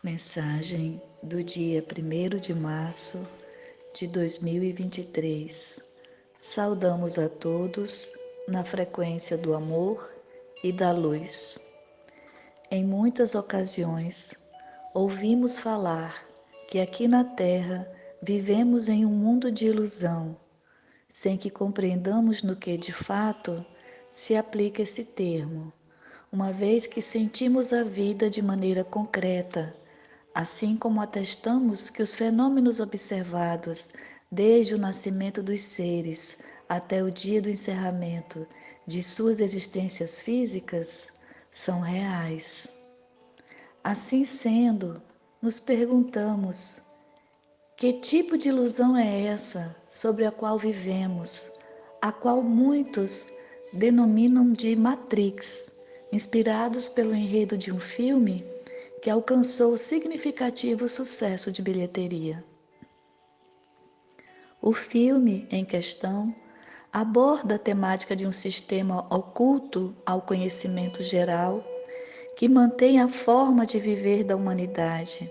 Mensagem do dia 1º de março de 2023. Saudamos a todos na frequência do amor e da luz. Em muitas ocasiões, ouvimos falar que aqui na Terra vivemos em um mundo de ilusão, sem que compreendamos no que de fato se aplica esse termo, uma vez que sentimos a vida de maneira concreta, assim como atestamos que os fenômenos observados desde o nascimento dos seres até o dia do encerramento de suas existências físicas são reais. Assim sendo, nos perguntamos: que tipo de ilusão é essa sobre a qual vivemos, a qual muitos denominam de Matrix, inspirados pelo enredo de um filme que alcançou significativo sucesso de bilheteria? O filme em questão aborda a temática de um sistema oculto ao conhecimento geral que mantém a forma de viver da humanidade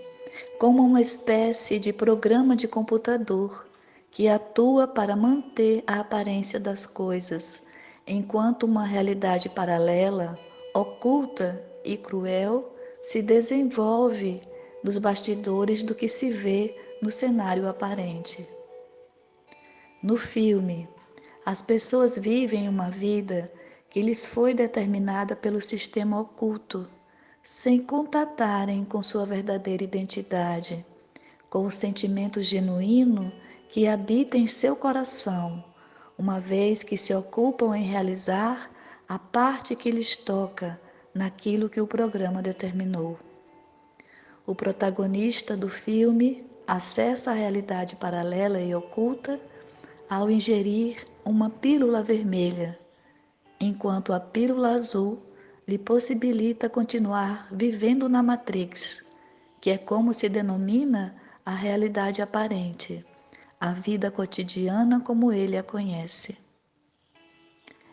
como uma espécie de programa de computador que atua para manter a aparência das coisas, enquanto uma realidade paralela, oculta e cruel se desenvolve nos bastidores do que se vê no cenário aparente. No filme, as pessoas vivem uma vida que lhes foi determinada pelo sistema oculto, sem contatarem com sua verdadeira identidade, com o sentimento genuíno que habita em seu coração, uma vez que se ocupam em realizar a parte que lhes toca naquilo que o programa determinou. O protagonista do filme acessa a realidade paralela e oculta ao ingerir uma pílula vermelha, enquanto a pílula azul lhe possibilita continuar vivendo na Matrix, que é como se denomina a realidade aparente, a vida cotidiana como ele a conhece.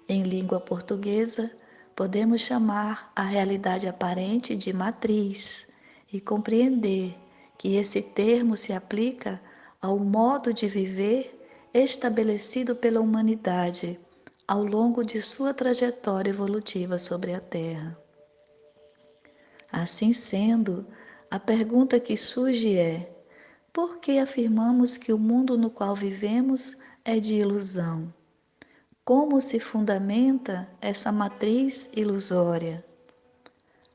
Em língua portuguesa, podemos chamar a realidade aparente de matriz e compreender que esse termo se aplica ao modo de viver estabelecido pela humanidade ao longo de sua trajetória evolutiva sobre a Terra. Assim sendo, a pergunta que surge é: por que afirmamos que o mundo no qual vivemos é de ilusão? Como se fundamenta essa matriz ilusória?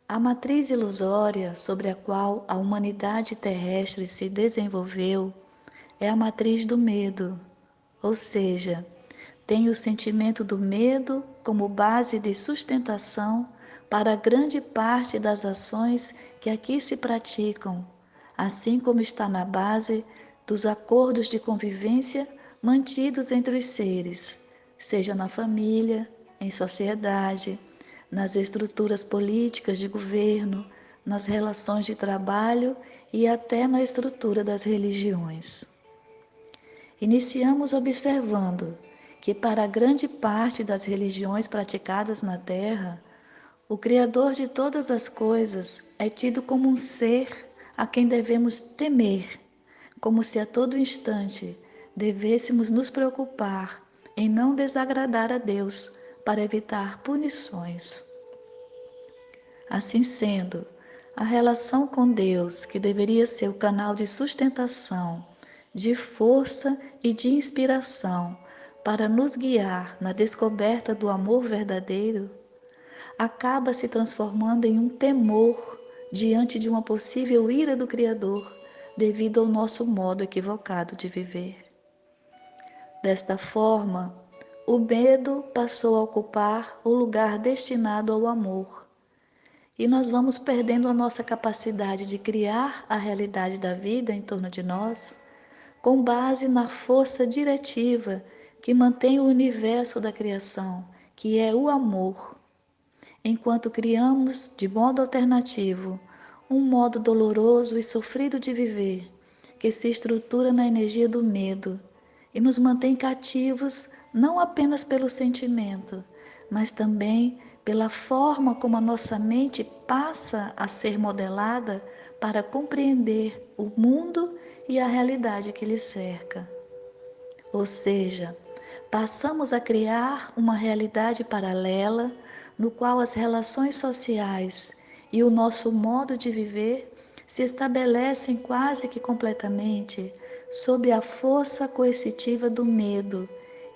A matriz ilusória sobre a qual a humanidade terrestre se desenvolveu é a matriz do medo, ou seja, tem o sentimento do medo como base de sustentação para grande parte das ações que aqui se praticam, assim como está na base dos acordos de convivência mantidos entre os seres, seja na família, em sociedade, nas estruturas políticas de governo, nas relações de trabalho e até na estrutura das religiões. Iniciamos observando que para a grande parte das religiões praticadas na Terra, o Criador de todas as coisas é tido como um ser a quem devemos temer, como se a todo instante devêssemos nos preocupar em não desagradar a Deus para evitar punições. Assim sendo, a relação com Deus, que deveria ser o canal de sustentação, de força e de inspiração para nos guiar na descoberta do amor verdadeiro, acaba se transformando em um temor diante de uma possível ira do Criador devido ao nosso modo equivocado de viver. Desta forma, o medo passou a ocupar o lugar destinado ao amor, e nós vamos perdendo a nossa capacidade de criar a realidade da vida em torno de nós, com base na força diretiva que mantém o universo da criação, que é o amor, enquanto criamos de modo alternativo um modo doloroso e sofrido de viver, que se estrutura na energia do medo e nos mantém cativos não apenas pelo sentimento, mas também pela forma como a nossa mente passa a ser modelada para compreender o mundo e a realidade que lhe cerca. Ou seja, passamos a criar uma realidade paralela no qual as relações sociais e o nosso modo de viver se estabelecem quase que completamente sob a força coercitiva do medo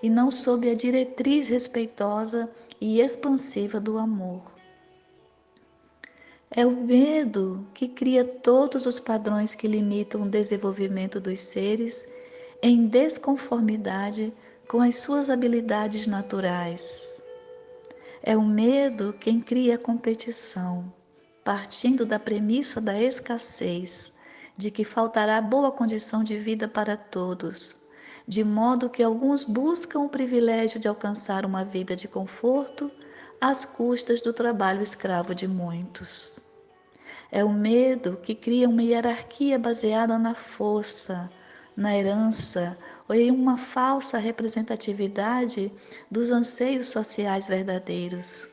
e não sob a diretriz respeitosa e expansiva do amor. É o medo que cria todos os padrões que limitam o desenvolvimento dos seres em desconformidade com as suas habilidades naturais. É o medo quem cria a competição, partindo da premissa da escassez, de que faltará boa condição de vida para todos, de modo que alguns buscam o privilégio de alcançar uma vida de conforto às custas do trabalho escravo de muitos. É o medo que cria uma hierarquia baseada na força, na herança ou em uma falsa representatividade dos anseios sociais verdadeiros.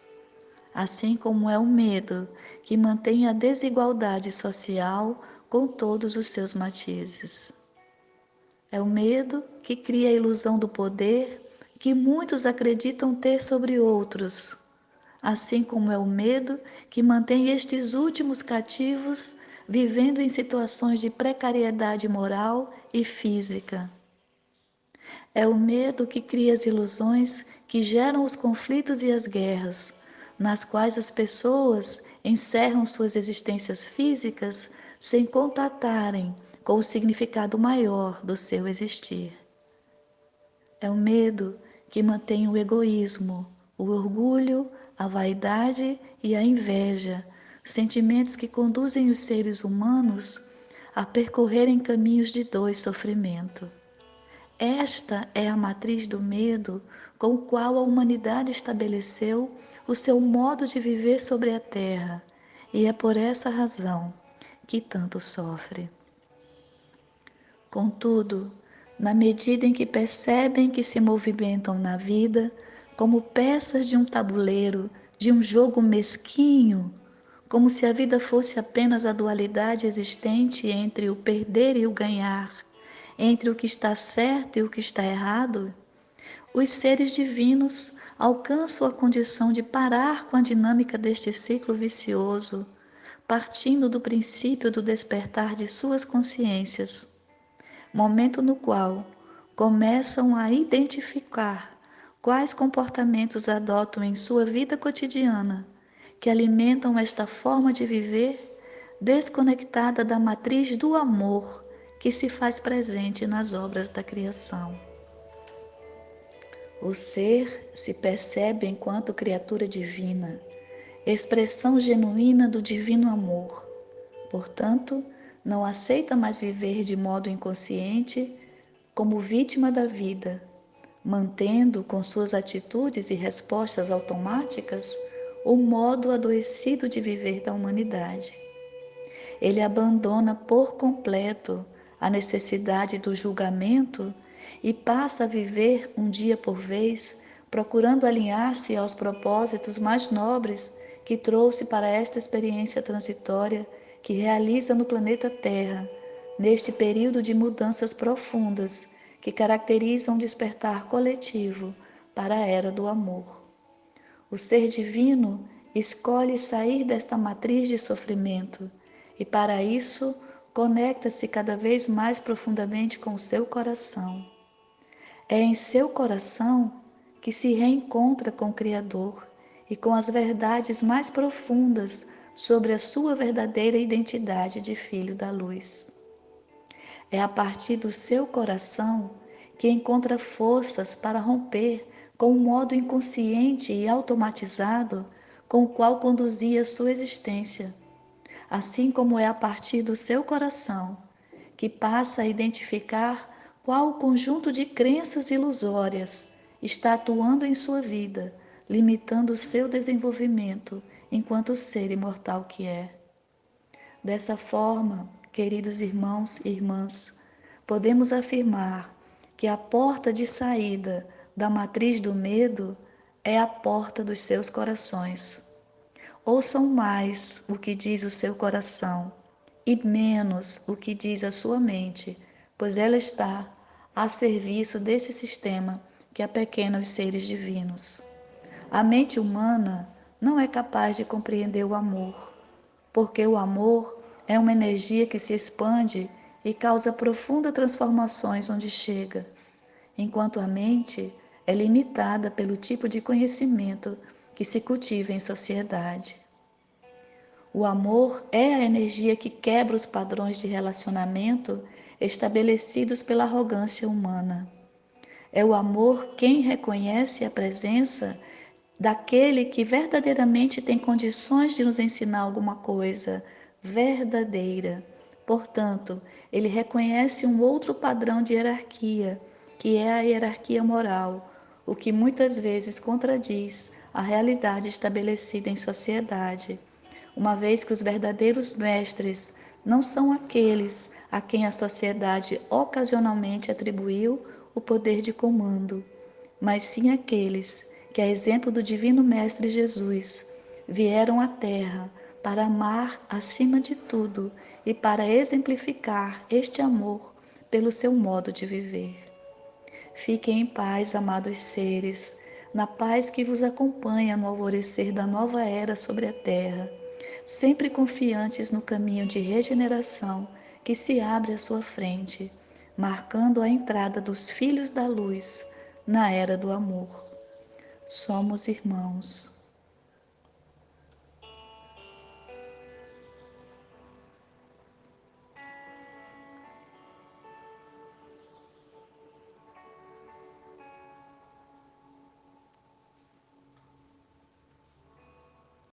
Assim como é o medo que mantém a desigualdade social com todos os seus matizes. É o medo que cria a ilusão do poder que muitos acreditam ter sobre outros, assim como é o medo que mantém estes últimos cativos vivendo em situações de precariedade moral e física. É o medo que cria as ilusões que geram os conflitos e as guerras, nas quais as pessoas encerram suas existências físicas sem contatarem com o significado maior do seu existir. É o medo que mantém o egoísmo, o orgulho, a vaidade e a inveja, sentimentos que conduzem os seres humanos a percorrerem caminhos de dor e sofrimento. Esta é a matriz do medo com o qual a humanidade estabeleceu o seu modo de viver sobre a Terra, e é por essa razão que tanto sofre. Contudo, na medida em que percebem que se movimentam na vida como peças de um tabuleiro, de um jogo mesquinho, como se a vida fosse apenas a dualidade existente entre o perder e o ganhar, entre o que está certo e o que está errado, os seres divinos alcançam a condição de parar com a dinâmica deste ciclo vicioso, partindo do princípio do despertar de suas consciências, momento no qual começam a identificar quais comportamentos adotam em sua vida cotidiana que alimentam esta forma de viver desconectada da matriz do amor que se faz presente nas obras da criação. O ser se percebe enquanto criatura divina, expressão genuína do divino amor. Portanto, não aceita mais viver de modo inconsciente como vítima da vida, mantendo com suas atitudes e respostas automáticas o modo adoecido de viver da humanidade. Ele abandona por completo a necessidade do julgamento e passa a viver um dia por vez, procurando alinhar-se aos propósitos mais nobres que trouxe para esta experiência transitória que realiza no planeta Terra, neste período de mudanças profundas que caracterizam um despertar coletivo para a era do amor. O ser divino escolhe sair desta matriz de sofrimento e, para isso, conecta-se cada vez mais profundamente com o seu coração. É em seu coração que se reencontra com o Criador e com as verdades mais profundas sobre a sua verdadeira identidade de filho da luz. É a partir do seu coração que encontra forças para romper com o modo inconsciente e automatizado com o qual conduzia sua existência, assim como é a partir do seu coração que passa a identificar qual o conjunto de crenças ilusórias está atuando em sua vida, limitando o seu desenvolvimento enquanto ser imortal que é. Dessa forma, queridos irmãos e irmãs, podemos afirmar que a porta de saída da matriz do medo é a porta dos seus corações. Ouçam mais o que diz o seu coração e menos o que diz a sua mente, pois ela está a serviço desse sistema que apequena os seres divinos. A mente humana não é capaz de compreender o amor, porque o amor é uma energia que se expande e causa profundas transformações onde chega, enquanto a mente é limitada pelo tipo de conhecimento que se cultiva em sociedade. O amor é a energia que quebra os padrões de relacionamento estabelecidos pela arrogância humana. É o amor quem reconhece a presença daquele que verdadeiramente tem condições de nos ensinar alguma coisa verdadeira. Portanto, ele reconhece um outro padrão de hierarquia, que é a hierarquia moral, o que muitas vezes contradiz a realidade estabelecida em sociedade, uma vez que os verdadeiros mestres não são aqueles a quem a sociedade ocasionalmente atribuiu o poder de comando, mas sim aqueles que, a exemplo do Divino Mestre Jesus, vieram à Terra para amar acima de tudo e para exemplificar este amor pelo seu modo de viver. Fiquem em paz, amados seres, na paz que vos acompanha no alvorecer da nova era sobre a Terra, sempre confiantes no caminho de regeneração que se abre à sua frente, marcando a entrada dos filhos da luz na era do amor. Somos irmãos.